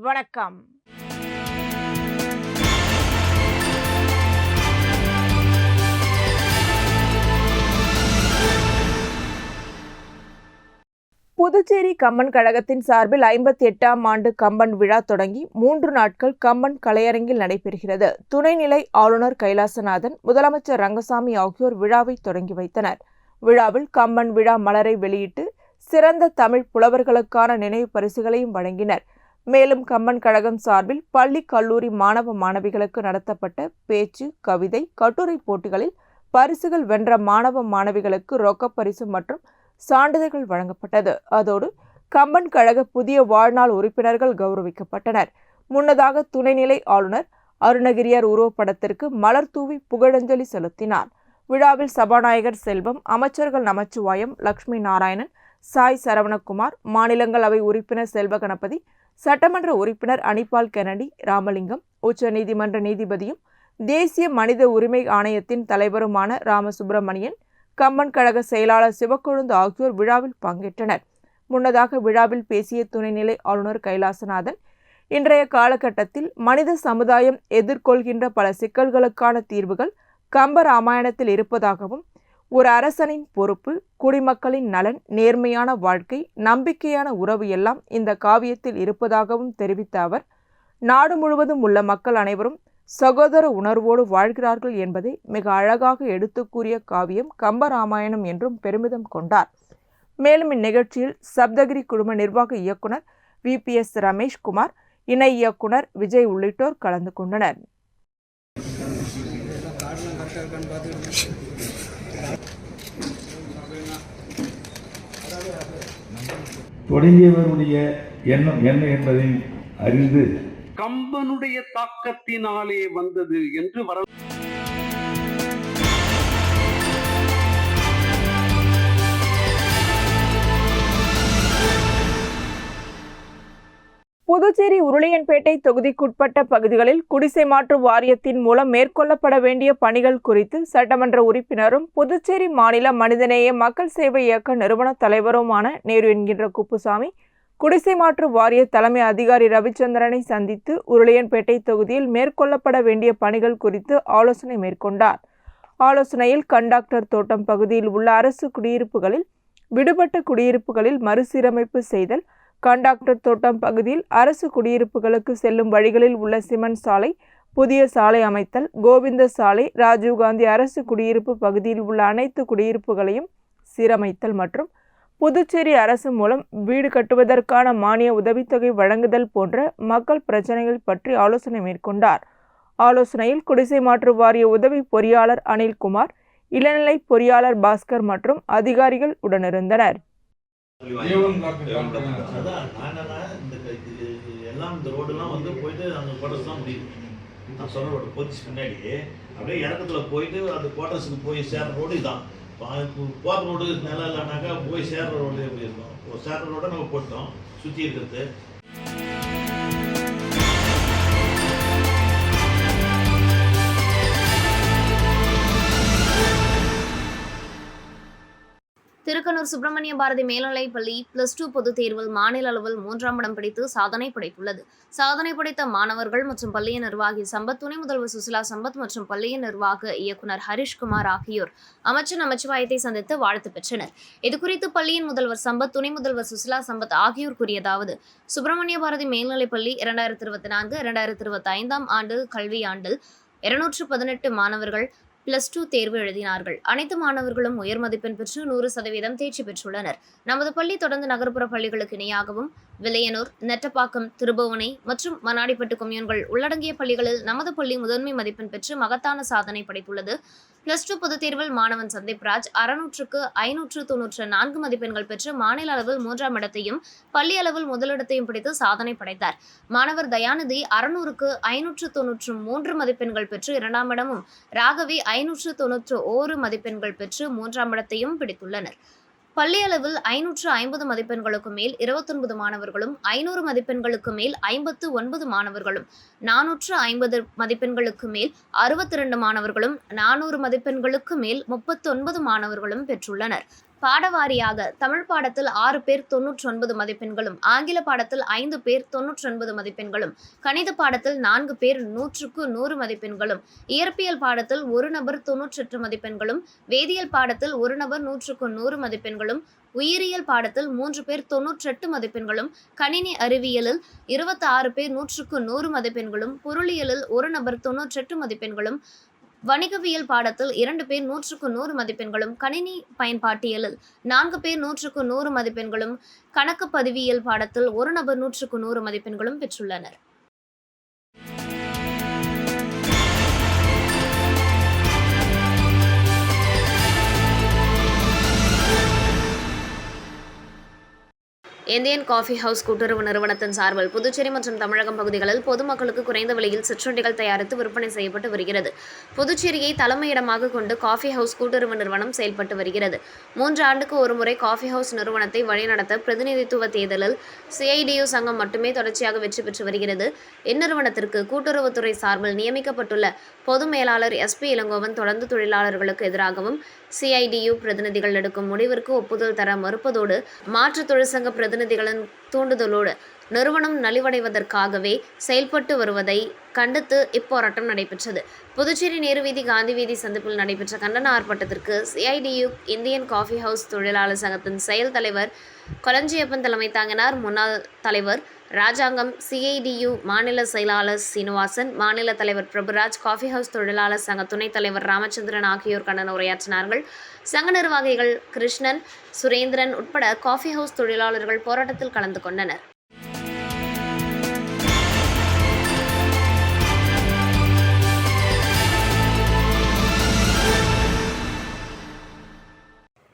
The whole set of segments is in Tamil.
வணக்கம். புதுச்சேரி கம்பன் கழகத்தின் சார்பில் 58ஆம் ஆண்டு கம்பன் விழா தொடங்கி 3 நாட்கள் கம்பன் கலையரங்கில் நடைபெறுகிறது. துணைநிலை ஆளுநர் கைலாசநாதன், முதலமைச்சர் ரங்கசாமி ஆகியோர் விழாவை தொடங்கி வைத்தனர். விழாவில் கம்பன் விழா மலரை வெளியிட்டு சிறந்த தமிழ் புலவர்களுக்கான நினைவு பரிசுகளையும் வழங்கினர். மேலும் கம்பன் கழகம் சார்பில் பள்ளி, கல்லூரி மாணவ மாணவிகளுக்கு நடத்தப்பட்ட பேச்சு, கவிதை, கட்டுரை போட்டிகளில் பரிசுகள் வென்ற மாணவ மாணவிகளுக்கு ரொக்கப்பரிசு மற்றும் சான்றிதழ்கள் வழங்கப்பட்டது. அதோடு கம்பன் கழக புதிய வாழ்நாள் உறுப்பினர்கள் கௌரவிக்கப்பட்டனர். முன்னதாக துணைநிலை ஆளுநர் அருணகிரியார் உருவப்படத்திற்கு மலர் தூவி புகழஞ்சலி செலுத்தினார். விழாவில் சபாநாயகர் செல்வம், அமைச்சர்கள் நமச்சிவாயம், லட்சுமி நாராயணன், சாய் சரவணகுமார், மாநிலங்களவை உறுப்பினர் செல்வ கணபதி, சட்டமன்ற உறுப்பினர் அனிபால் கென்னடி, ராமலிங்கம், உச்சநீதிமன்ற நீதிபதியும் தேசிய மனித உரிமை ஆணையத்தின் தலைவருமான ராமசுப்பிரமணியன், கம்பன் கழக செயலாளர் சிவக்கொழுந்து ஆகியோர் விழாவில் பங்கேற்றனர். முன்னதாக விழாவில் பேசிய துணைநிலை ஆளுநர் கைலாசநாதன், இன்றைய காலகட்டத்தில் மனித சமுதாயம் எதிர்கொள்கின்ற பல சிக்கல்களுக்கான தீர்வுகள் கம்ப ராமாயணத்தில் இருப்பதாகவும், ஒரு அரசனின் பொறுப்பு, குடிமக்களின் நலன், நேர்மையான வாழ்க்கை, நம்பிக்கையான உறவு எல்லாம் இந்த காவியத்தில் இருப்பதாகவும் தெரிவித்த அவர், நாடு முழுவதும் உள்ள மக்கள் அனைவரும் சகோதர உணர்வோடு வாழ்கிறார்கள் என்பதை மிக அழகாக எடுத்து கூறிய காவியம் கம்பராமாயணம் என்றும் பெருமிதம் கொண்டார். மேலும் இந்நிகழ்ச்சியில் சப்தகிரி குழும நிர்வாக இயக்குனர் VPS ரமேஷ்குமார், இணை இயக்குனர் விஜய் உள்ளிட்டோர் கலந்து கொண்டனர். தொடங்கியவருடைய எண்ணம் என்ன என்பதை அறிந்து கம்பனுடைய தாக்கத்தினாலே வந்தது என்று புதுச்சேரி உருளையன்பேட்டை தொகுதிக்குட்பட்ட பகுதிகளில் குடிசை மாற்று வாரியத்தின் மூலம் மேற்கொள்ளப்பட வேண்டிய பணிகள் குறித்து சட்டமன்ற உறுப்பினரும் புதுச்சேரி மாநில மனிதநேய மக்கள் சேவை இயக்க நிறுவன தலைவருமான நேரு என்கின்ற குப்புசாமி, குடிசை மாற்று வாரிய தலைமை அதிகாரி ரவிச்சந்திரனை சந்தித்து உருளையன்பேட்டை தொகுதியில் மேற்கொள்ளப்பட வேண்டிய பணிகள் குறித்து ஆலோசனை மேற்கொண்டார். ஆலோசனையில் கண்டாக்டர் தோட்டம் பகுதியில் உள்ள அரசு குடியிருப்புகளில் விடுபட்ட குடியிருப்புகளில் மறுசீரமைப்பு செய்தல், கண்டாக்டர் தோட்டம் பகுதியில் அரசு குடியிருப்புகளுக்கு செல்லும் வழிகளில் உள்ள சிமெண்ட் சாலை புதிய சாலை அமைத்தல், கோவிந்த சாலை, ராஜீவ்காந்தி அரசு குடியிருப்பு பகுதியில் உள்ள அனைத்து குடியிருப்புகளையும் சீரமைத்தல் மற்றும் புதுச்சேரி அரசு மூலம் வீடு கட்டுவதற்கான மானிய உதவித்தொகை வழங்குதல் போன்ற மக்கள் பிரச்சனைகள் பற்றி ஆலோசனை மேற்கொண்டார். ஆலோசனையில் குடிசை மாற்று வாரிய உதவி பொறியாளர் அனில்குமார், இளநிலை பொறியாளர் பாஸ்கர் மற்றும் அதிகாரிகள் உடனிருந்தனர். போகிற ரோடு நல்லா இல்லைனாக்கா போய் சேர்ற ரோடு எப்படி இருக்கும்? ஒரு சேர்ற ரோடை நம்ம போட்டோம், சுற்றி இருக்கிறது. திருக்கனூர் சுப்பிரமணிய பாரதி மேல்நிலைப் பள்ளி +2 பொதுத் தேர்வில் மாநில அளவில் 3ஆம் இடம் பிடித்து சாதனை படைத்துள்ளது. சாதனை படைத்த மாணவர்கள் மற்றும் பள்ளியின் நிர்வாகி சம்பத், துணை முதல்வர் சுசிலா சம்பத் மற்றும் பள்ளியின் நிர்வாக இயக்குனர் ஹரிஷ்குமார் ஆகியோர் அமைச்சர் நமச்சிவாயத்தை சந்தித்து வாழ்த்து பெற்றனர். இதுகுறித்து பள்ளியின் முதல்வர் சம்பத், துணை முதல்வர் சுசிலா சம்பத் ஆகியோர் கூறியதாவது: சுப்பிரமணிய பாரதி மேல்நிலைப் பள்ளி 2024-2025 ஆண்டு கல்வியாண்டில் 218 மாணவர்கள் +2 தேர்வு எழுதினார்கள். அனைத்து மாணவர்களும் உயர் மதிப்பெண் பெற்று 100% தேர்ச்சி பெற்றுள்ளனர். நமது பள்ளி தொடர்ந்து நகர்ப்புற பள்ளிகளுக்கு இணையாகவும் வில்லையனூர், நெட்டப்பாக்கம், திருபுவனை மற்றும் மண்ணாடிப்பட்டு கொம்யூன்கள் உள்ளடங்கிய பள்ளிகளில் நமது பள்ளி முதன்மை மதிப்பெண் பெற்று மகத்தான சாதனை படைத்துள்ளது. +2 பொதுத் தேர்வில் மாணவன் சந்தீப்ராஜ் 600க்கு 594 மதிப்பெண்கள் பெற்று மாநில அளவில் 3ஆம் இடத்தையும் பள்ளி அளவில் முதலிடத்தையும் பிடித்து சாதனை படைத்தார். மாணவர் தயாநிதி 600க்கு 593 மதிப்பெண்கள் பெற்று 2ஆம் இடமும், ராகவி 591 மதிப்பெண்கள் பெற்று 3ஆம் இடத்தையும் பிடித்துள்ளனர். பள்ளி அளவில் 550 மதிப்பெண்களுக்கு மேல் 29 மாணவர்களும், 500 மதிப்பெண்களுக்கு மேல் 59 மாணவர்களும், 450 மதிப்பெண்களுக்கு மேல் 62 மாணவர்களும், 400 மதிப்பெண்களுக்கு மேல் 39 மாணவர்களும் பெற்றுள்ளனர். பாடவாரியாக தமிழ் பாடத்தில் 6 பேர் 99 மதிப்பெண்களும், ஆங்கில பாடத்தில் 5 பேர் 99 மதிப்பெண்களும், கணித பாடத்தில் 4 பேர் 100க்கு 100 மதிப்பெண்களும், இயற்பியல் பாடத்தில் ஒரு நபர் 98 மதிப்பெண்களும், வேதியியல் பாடத்தில் ஒரு நபர் 100க்கு 100 மதிப்பெண்களும், உயிரியல் பாடத்தில் 3 பேர் 98 மதிப்பெண்களும், கணினி அறிவியலில் 26 பேர் 100க்கு 100 மதிப்பெண்களும், பொருளியலில் ஒரு நபர் 98 மதிப்பெண்களும், வணிகவியல் பாடத்தில் 2 பேர் 100க்கு 100 மதிப்பெண்களும், கணினி பயன்பாட்டியலில் 4 பேர் 100க்கு 100 மதிப்பெண்களும், கணக்கு பதிவியல் பாடத்தில் ஒரு நபர் 100க்கு 100 மதிப்பெண்களும் பெற்றுள்ளனர். இந்தியன் காஃபி ஹவுஸ் கூட்டுறவு நிறுவனத்தின் சார்பில் புதுச்சேரி மற்றும் தமிழகம் பகுதிகளில் பொதுமக்களுக்கு குறைந்த விலையில் சிற்றுண்டிகள் தயாரித்து விற்பனை செய்யப்பட்டு வருகிறது. புதுச்சேரியை தலைமையிடமாக கொண்டு காஃபி ஹவுஸ் கூட்டுறவு நிறுவனம் செயல்பட்டு வருகிறது. 3 ஆண்டுக்கு ஒருமுறை காஃபி ஹவுஸ் நிறுவனத்தை வழிநடத்த பிரதிநிதித்துவ தேர்தலில் CIDU சங்கம் மட்டுமே தொடர்ச்சியாக வெற்றி பெற்று வருகிறது. இந்நிறுவனத்திற்கு கூட்டுறவுத்துறை சார்பில் நியமிக்கப்பட்டுள்ள பொது மேலாளர் SP இளங்கோவன் தொடர்ந்து தொழிலாளர்களுக்கு எதிராகவும் CIDU பிரதிநிதிகள் எடுக்கும் முடிவிற்கு ஒப்புதல் தர மறுப்பதோடு மாற்று தொழிற்சங்க பிரதிநிதிகளின் தூண்டுதலோடு நிறுவனம் நலிவடைவதற்காகவே செயல்பட்டு வருவதை கண்டித்து இப்போராட்டம் நடைபெற்றது. புதுச்சேரி நேரு வீதி காந்தி வீதி சந்திப்பில் நடைபெற்ற கண்டன ஆர்ப்பாட்டத்திற்கு CIDU இந்தியன் காஃபி ஹவுஸ் தொழிலாளர் சங்கத்தின் செயல் தலைவர் கொலஞ்சியப்பன் தலைமை தாங்கினார். முன்னாள் தலைவர் ராஜாங்கம், CIDU மாநில செயலாளர் சீனிவாசன், மாநில தலைவர் பிரபுராஜ், காஃபி ஹவுஸ் தொழிலாளர் சங்க துணைத் தலைவர் ராமச்சந்திரன் ஆகியோர் கண்டன உரையாற்றினார்கள். சங்க நிர்வாகிகள் கிருஷ்ணன், சுரேந்திரன் உட்பட காஃபி ஹவுஸ் தொழிலாளர்கள் போராட்டத்தில் கலந்து கொண்டனர்.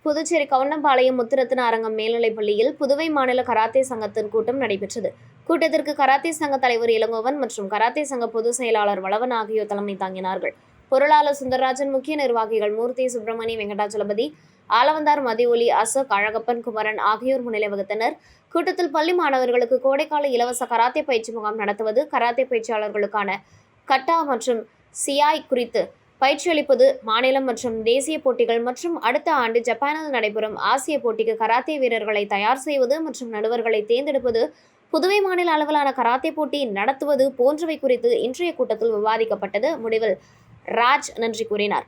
புதுச்சேரி கவுண்டம்பாளையம் முத்துரத்தின அரங்கம் மேல்நிலைப் பள்ளியில் புதுவை மாநில கராத்தே சங்கத்தின் கூட்டம் நடைபெற்றது. கூட்டத்திற்கு கராத்தே சங்க தலைவர் இளங்கோவன் மற்றும் கராத்தே சங்க பொதுச் செயலாளர் வளவன் ஆகியோர் தலைமை தாங்கினார்கள். பொருளாளர் சுந்தரராஜன், முக்கிய நிர்வாகிகள் மூர்த்தி, சுப்பிரமணி, வெங்கடாச்சலபதி, ஆலவந்தார், மதிஒலி, அசோக், அழகப்பன், குமரன் ஆகியோர் முன்னிலை வகித்தனர். கூட்டத்தில் பள்ளி மாணவர்களுக்கு கோடைக்கால இலவச கராத்தே பயிற்சி முகாம் நடத்துவது, கராத்தே பயிற்சியாளர்களுக்கான கட்டா மற்றும் சியாய் குறித்து பயிற்சி அளிப்பது, மாநிலம் மற்றும் தேசிய போட்டிகள் மற்றும் அடுத்த ஆண்டு ஜப்பானில் நடைபெறும் ஆசிய போட்டிக்கு கராத்தே வீரர்களை தயார் செய்வது மற்றும் நடுவர்களை தேர்ந்தெடுப்பது, புதுவை மாநில அளவிலான கராத்தே போட்டி நடத்துவது போன்றவை குறித்து இன்றைய கூட்டத்தில் விவாதிக்கப்பட்டது. முடிவில் ராஜ் நன்றி கூறினார்.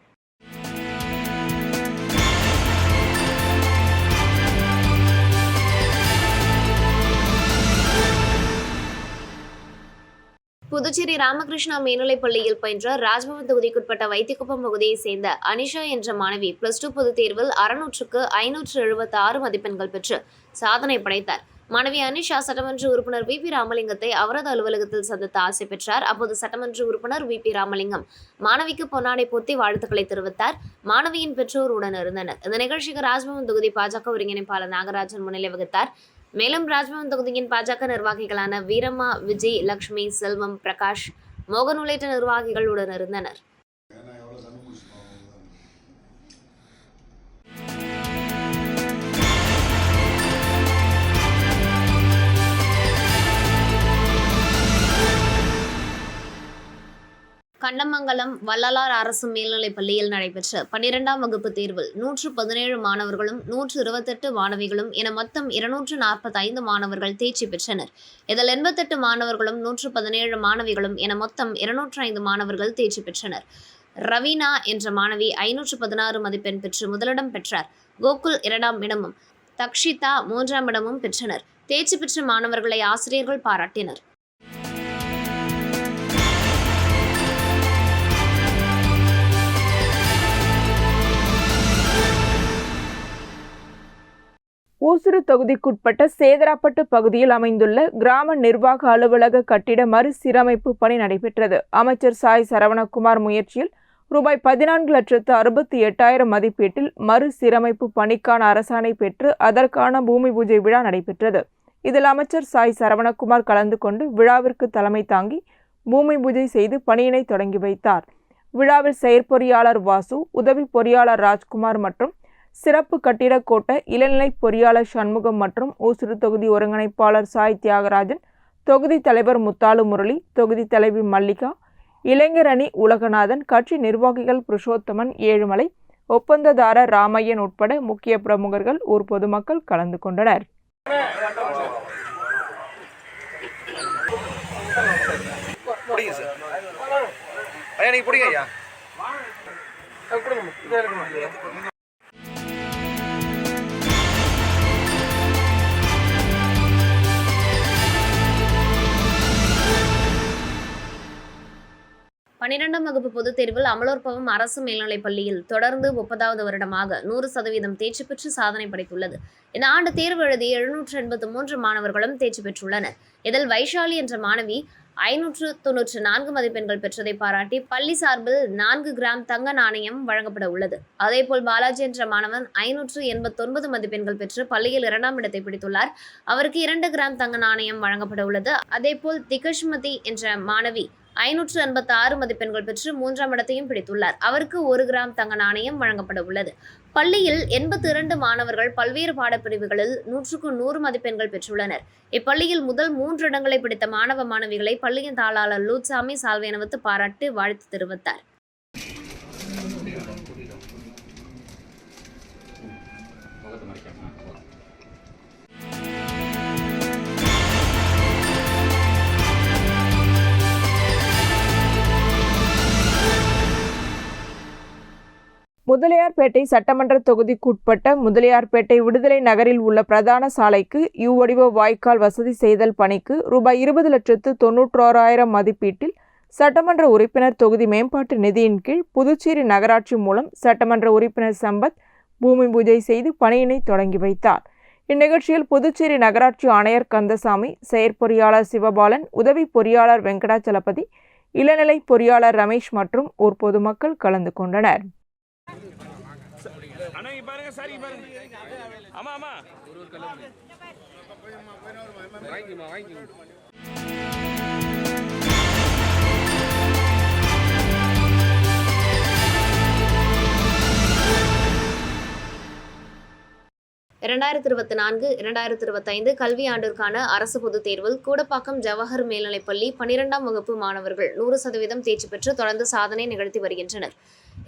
புதுச்சேரி ராமகிருஷ்ணா மேல்நிலைப் பள்ளியில் பயின்ற ராஜ்பவன் தொகுதிக்குட்பட்ட வைத்திக்குப்பம் பகுதியைச் சேர்ந்த அனிஷா என்ற மாணவி +2 பொதுத் தேர்வில் 600க்கு 576 மதிப்பெண்கள் பெற்று சாதனை படைத்தார். மாணவி அனிஷா சட்டமன்ற உறுப்பினர் VP ராமலிங்கத்தை அவரது அலுவலகத்தில் சந்தித்து ஆசை பெற்றார். அப்போது சட்டமன்ற உறுப்பினர் VP ராமலிங்கம் மாணவிக்கு பொன்னாடை போர்த்தி வாழ்த்துக்களை தெரிவித்தார். மாணவியின் பெற்றோர் உடன் இருந்தனர். இந்த நிகழ்ச்சிக்கு ராஜ்பவன் தொகுதி பாஜக ஒருங்கிணைப்பாளர் நாகராஜன் முன்னிலை வகித்தார். மேலும் ராஜ்பவன் தொகுதியின் பாஜக நிர்வாகிகளான வீரம்மா, விஜய், லட்சுமி, செல்வம், பிரகாஷ், மோகன் உள்ளிட்ட நிர்வாகிகள் உடன் இருந்தனர். கண்டமங்கலம் வள்ளலார் அரசு மேல்நிலைப் பள்ளியில் நடைபெற்ற 12ஆம் வகுப்பு தேர்வில் 117 மாணவர்களும் 128 மாணவிகளும் என மொத்தம் 245 மாணவர்கள் தேர்ச்சி பெற்றனர். இதில் 88 மாணவர்களும் 117 மாணவிகளும் என மொத்தம் 205 மாணவர்கள் தேர்ச்சி பெற்றனர். ரவீனா என்ற மாணவி 516 மதிப்பெண் பெற்று முதலிடம் பெற்றார். கோகுல் 2ஆம் இடமும், தக்ஷிதா 3ஆம் இடமும் பெற்றனர். தேர்ச்சி பெற்ற மாணவர்களை ஆசிரியர்கள் பாராட்டினர். ஊசுடு தொகுதிக்குட்பட்ட சேதராப்பட்டு பகுதியில் அமைந்துள்ள கிராம நிர்வாக அலுவலக கட்டிட மறுசீரமைப்பு பணி நடைபெற்றது. அமைச்சர் சாய் சரவணகுமார் முயற்சியில் ரூபாய் 14,68,000 மதிப்பீட்டில் மறுசீரமைப்பு பணிக்கான அரசாணை பெற்று அதற்கான பூமி பூஜை விழா நடைபெற்றது. இதில் அமைச்சர் சாய் சரவணகுமார் கலந்து கொண்டு விழாவிற்கு தலைமை தாங்கி பூமி பூஜை செய்து பணியினை தொடங்கி வைத்தார். விழாவில் செயற்பொறியாளர் வாசு, உதவி பொறியாளர் ராஜ்குமார் மற்றும் சிறப்பு கட்டிட கோட்ட இளநிலை பொறியாளர் சண்முகம் மற்றும் ஊசுடு தொகுதி ஒருங்கிணைப்பாளர் சாய் தியாகராஜன், தொகுதி தலைவர் முத்தாலு முரளி, தொகுதி தலைவி மல்லிகா, இளைஞர் அணி உலகநாதன், கட்சி நிர்வாகிகள் புருஷோத்தமன், ஏழுமலை, ஒப்பந்ததாரர் ராமையன் உட்பட முக்கிய பிரமுகர்கள், ஊர் பொதுமக்கள் கலந்து கொண்டனர். பன்னிரெண்டாம் வகுப்பு பொதுத் தேர்வில் அமலோற்பவம் அரசு மேல்நிலைப் பள்ளியில் தொடர்ந்து 30வது வருடமாக 100% தேர்ச்சி பெற்று சாதனை படைத்துள்ளது. இந்த ஆண்டு தேர்வு எழுதிய 783 மாணவர்களும் தேர்ச்சி பெற்றுள்ளனர். இதில் வைஷாலி என்ற மாணவி 594 மதிப்பெண்கள் பெற்றதை பாராட்டி பள்ளி சார்பில் 4 கிராம் தங்க நாணயம் வழங்கப்பட உள்ளது. அதேபோல் பாலாஜி என்ற மாணவன் 589 மதிப்பெண்கள் பெற்று பள்ளியில் 2ஆம் இடத்தை பிடித்துள்ளார். அவருக்கு 2 கிராம் தங்க நாணயம் வழங்கப்பட உள்ளது. அதேபோல் திகஷ்மதி என்ற மாணவி 586 மதிப்பெண்கள் பெற்று 3ஆம் இடத்தையும் பிடித்துள்ளார். அவருக்கு 1 கிராம் தங்க நாணயம் வழங்கப்பட உள்ளது. பள்ளியில் 82 மாணவர்கள் பல்வேறு பாடப்பிரிவுகளில் 100க்கு 100 மதிப்பெண்கள் பெற்றுள்ளனர். இப்பள்ளியில் முதல் 3 இடங்களை பிடித்த மாணவ மாணவிகளை பள்ளியின் தாளாளர் லூத்சாமி சால்வை அணிவித்து பாராட்டி வாழ்த்து தெரிவித்தார். முதலியார்பேட்டை சட்டமன்ற தொகுதிக்குட்பட்ட முதலியார்பேட்டை விடுதலை நகரில் உள்ள பிரதான சாலைக்கு யூ-வடிவ வாய்க்கால் வசதி செய்தல் பணிக்கு ரூபாய் 20,91,000 மதிப்பீட்டில் சட்டமன்ற உறுப்பினர் தொகுதி மேம்பாட்டு நிதியின் கீழ் புதுச்சேரி நகராட்சி மூலம் சட்டமன்ற உறுப்பினர் சம்பத் பூமி பூஜை செய்து பணியினை தொடங்கி வைத்தார். இந்நிகழ்ச்சியில் புதுச்சேரி நகராட்சி ஆணையர் கந்தசாமி, செயற்பொறியாளர் சிவபாலன், உதவி பொறியாளர் வெங்கடாச்சலபதி, இளநிலை பொறியாளர் ரமேஷ் மற்றும் ஊர் பொதுமக்கள் கலந்து கொண்டனர். (2024, 2025) கல்வியாண்டிற்கான அரசு பொதுத் தேர்வில் கூடப்பாக்கம் ஜவஹர் மேல்நிலைப்பள்ளி 12ஆம் வகுப்பு மாணவர்கள் 100% தேர்ச்சி பெற்று தொடர்ந்து சாதனை நிகழ்த்தி வருகின்றனர்.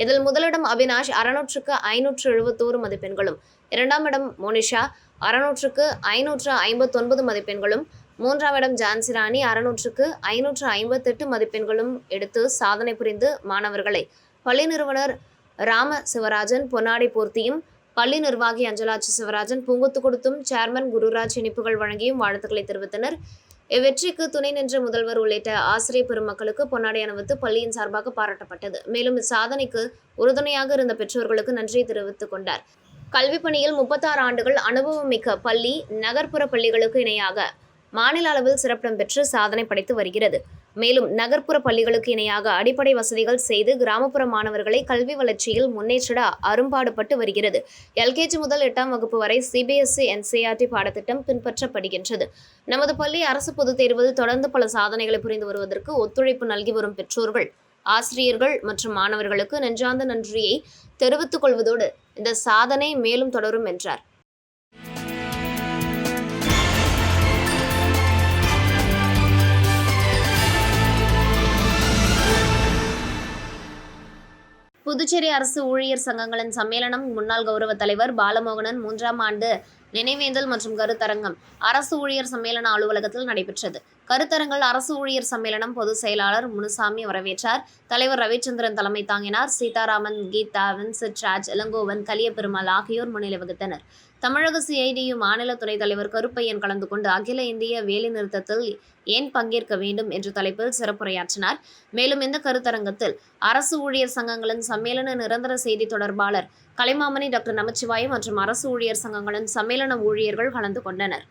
இதில் முதலிடம் அபினாஷ் 600க்கு 571 மதிப்பெண்களும், 2ஆம் இடம் மோனிஷா 600க்கு 559 மதிப்பெண்களும், 3ஆம் இடம் ஜான்சிராணி 600க்கு 558 மதிப்பெண்களும் எடுத்து சாதனை புரிந்து மாணவர்களை பள்ளி நிறுவனர் ராம சிவராஜன் பொன்னாடை போர்த்தியும், பள்ளி நிர்வாகி அஞ்சலாட்சி சிவராஜன் பூங்கொத்து கொடுத்தும், சேர்மன் குருராஜ் இனிப்புகள் வழங்கியும் வாழ்த்துக்களை தெரிவித்தனர். இவ்வெற்றிக்கு துணை நின்ற முதல்வர் உள்ளிட்ட ஆசிரியர் பெருமக்களுக்கு பொன்னாடை அணிவித்து பள்ளியின் சார்பாக பாராட்டப்பட்டது. மேலும் இச்சாதனைக்கு உறுதுணையாக இருந்த பெற்றோர்களுக்கு நன்றி தெரிவித்துக் கொண்டார். கல்விப் பணியில் 36 ஆண்டுகள் அனுபவம் மிக்க பள்ளி நகர்ப்புற பள்ளிகளுக்கு இணையாக மாநில அளவில் சிறப்பிடம் பெற்று சாதனை படைத்து வருகிறது. மேலும் நகர்ப்புற பள்ளிகளுக்கு இணையாக அடிப்படை வசதிகள் செய்து கிராமப்புற மாணவர்களை கல்வி வளர்ச்சியில் முன்னேற்றிட அரும்பாடுபட்டு வருகிறது. LKG முதல் 8ஆம் வகுப்பு வரை CBSE NCERT பாடத்திட்டம் பின்பற்றப்படுகின்றது. நமது பள்ளி அரசு பொதுத் தேர்வில் தொடர்ந்து பல சாதனைகளை புரிந்து வருவதற்கு ஒத்துழைப்பு நல்கி வரும் பெற்றோர்கள், ஆசிரியர்கள் மற்றும் மாணவர்களுக்கு நெஞ்சார்ந்த நன்றியை தெரிவித்துக் கொள்வதோடு இந்த சாதனை மேலும் தொடரும் என்றார். புதுச்சேரி அரசு ஊழியர் சங்கங்களின் சம்மேளனம் முன்னாள் கௌரவ தலைவர் பாலமோகனன் 3ஆம் ஆண்டு நினைவேந்தல் மற்றும் கருத்தரங்கம் அரசு ஊழியர் சம்மேளன அலுவலகத்தில் நடைபெற்றது. கருத்தரங்கில் அரசு ஊழியர் சம்மேளனம் பொதுச் செயலாளர் முனுசாமி வரவேற்றார். தலைவர் ரவிச்சந்திரன் தலைமை தாங்கினார். சீதாராமன், கீதா, வின்சென்ட் ராஜ், இளங்கோவன், கலியபெருமாள் ஆகியோர் முன்னிலை வகித்தனர். தமிழக CIDU மாநில துணைத் தலைவர் கருப்பையன் கலந்து கொண்டு அகில இந்திய வேலைநிறுத்தத்தில் ஏன் பங்கேற்க வேண்டும் என்ற தலைப்பில் சிறப்புரையாற்றினார். மேலும் இந்த கருத்தரங்கத்தில் அரசு ஊழியர் சங்கங்களின் சம்மேளன நிரந்தர செய்தி தொடர்பாளர் கலைமாமணி டாக்டர் நமச்சிவாயம் மற்றும் அரசு ஊழியர் சங்கங்களின் சம்மேளன ஊழியர்கள் கலந்து கொண்டனர்.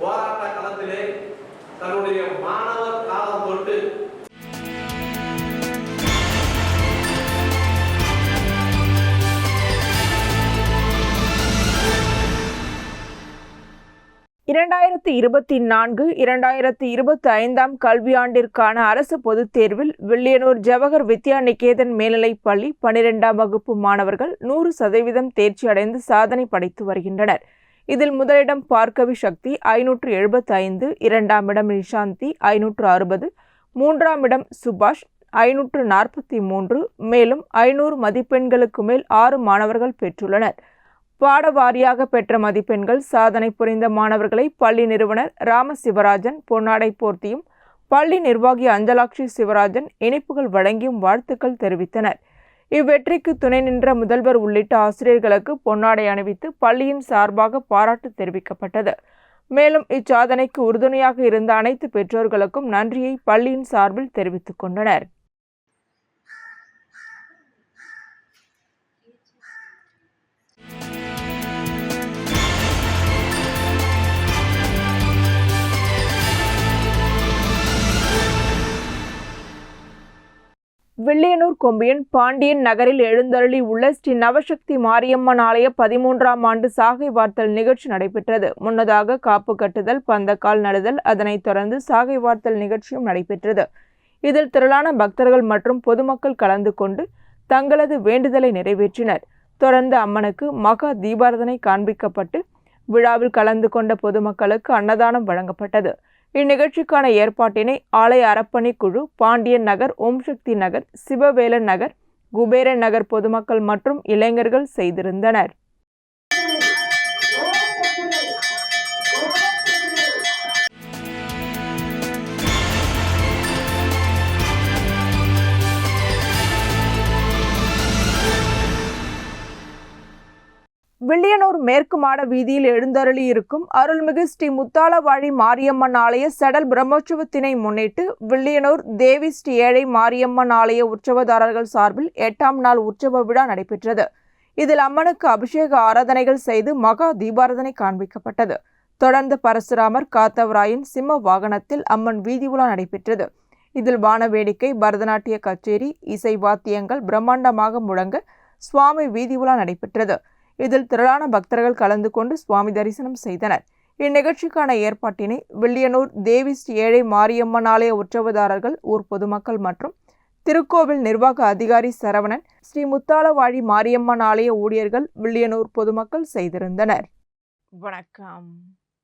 போராட்ட களத்திலே தன்னுடைய மாணவர் காலம் தொட்டு 2024-2025 கல்வியாண்டிற்கான அரசு பொதுத் தேர்வில் வில்லியனூர் ஜவஹர் வித்யா நிகேதன் மேல்நிலைப் பள்ளி 12ஆம் வகுப்பு மாணவர்கள் 100% தேர்ச்சி அடைந்து சாதனை படைத்து வருகின்றனர். இதில் முதலிடம் பார்க்கவி சக்தி 575, 2ஆம் இடம் நிஷாந்தி 560, மூன்றாம் இடம் சுபாஷ் 543, மேலும் 500 மதிப்பெண்களுக்கு மேல் 6 மாணவர்கள் பெற்றுள்ளனர். பாடவாரியாக பெற்ற மதிப்பெண்கள் சாதனை புரிந்த மாணவர்களை பள்ளி நிறுவனர் ராமசிவராஜன் பொன்னாடை போர்த்தியும் பள்ளி நிர்வாகி அஞ்சலாட்சி சிவராஜன் இனிப்புகள் வழங்கியும் வாழ்த்துக்கள் தெரிவித்தனர். இவ்வெற்றிக்கு துணை நின்ற முதல்வர் உள்ளிட்ட ஆசிரியர்களுக்கு பொன்னாடை அணிவித்து பள்ளியின் சார்பாக பாராட்டு தெரிவிக்கப்பட்டது. மேலும் இச்சாதனைக்கு உறுதுணையாக இருந்த அனைத்து பெற்றோர்களுக்கும் நன்றியை பள்ளியின் சார்பில் தெரிவித்துக் கொண்டனர். வில்லியனூர் கொம்பியன் பாண்டியன் நகரில் எழுந்தருளி உள்ள ஸ்ரீ நவசக்தி மாரியம்மன் ஆலய 13ஆம் ஆண்டு சாகை வார்த்தல் நிகழ்ச்சி நடைபெற்றது. முன்னதாக காப்பு கட்டுதல், பந்தக்கால் நடுதல், அதனைத் தொடர்ந்து சாகை வார்த்தல் நிகழ்ச்சியும் நடைபெற்றது. இதில் திரளான பக்தர்கள் மற்றும் பொதுமக்கள் கலந்து கொண்டு தங்களது வேண்டுதலை நிறைவேற்றினர். தொடர்ந்து அம்மனுக்கு மகா தீபாரதனை காண்பிக்கப்பட்டு விழாவில் கலந்து கொண்ட பொதுமக்களுக்கு அன்னதானம் வழங்கப்பட்டது. இந்நிகழ்ச்சிக்கான ஏற்பாட்டினை ஆலய அறப்பணி குழு, பாண்டியன் நகர், ஓம் சக்தி நகர், சிவவேலன் நகர், குபேரன் நகர் பொதுமக்கள் மற்றும் இளைஞர்கள் செய்திருந்தனர். வில்லியனூர் மேற்கு மாட வீதியில் எழுந்தருளி இருக்கும் அருள்மிகு ஸ்ரீ முத்தாளவாழி மாரியம்மன் ஆலய சடல் பிரம்மோற்சவத்தினை முன்னிட்டு வில்லியனூர் தேவி ஸ்ரீ ஏழை மாரியம்மன் ஆலய உற்சவதாரர்கள் சார்பில் 8ஆம் நாள் உற்சவ விழா நடைபெற்றது. இதில் அம்மனுக்கு அபிஷேக ஆராதனைகள் செய்து மகா தீபாரதனை காண்பிக்கப்பட்டது. தொடர்ந்து பரசுராமர் காத்தவராயன் சிம்ம வாகனத்தில் அம்மன் வீதி உலா நடைபெற்றது. இதில் வான வேடிக்கை, பரதநாட்டிய கச்சேரி, இசை வாத்தியங்கள் பிரம்மாண்டமாக முழங்க சுவாமி வீதி உலா நடைபெற்றது. இதில் திரளான பக்தர்கள் கலந்து கொண்டு சுவாமி தரிசனம் செய்தனர். இந்நிகழ்ச்சிக்கான ஏற்பாட்டினை வில்லியனூர் தேவி ஸ்ரீ ஏழை மாரியம்மன் ஆலய உற்சவதாரர்கள், ஊர் பொதுமக்கள் மற்றும் திருக்கோவில் நிர்வாக அதிகாரி சரவணன், ஸ்ரீ முத்தாளவாழி மாரியம்மன் ஆலய ஊழியர்கள், வில்லியனூர் பொதுமக்கள் செய்திருந்தனர். வணக்கம்.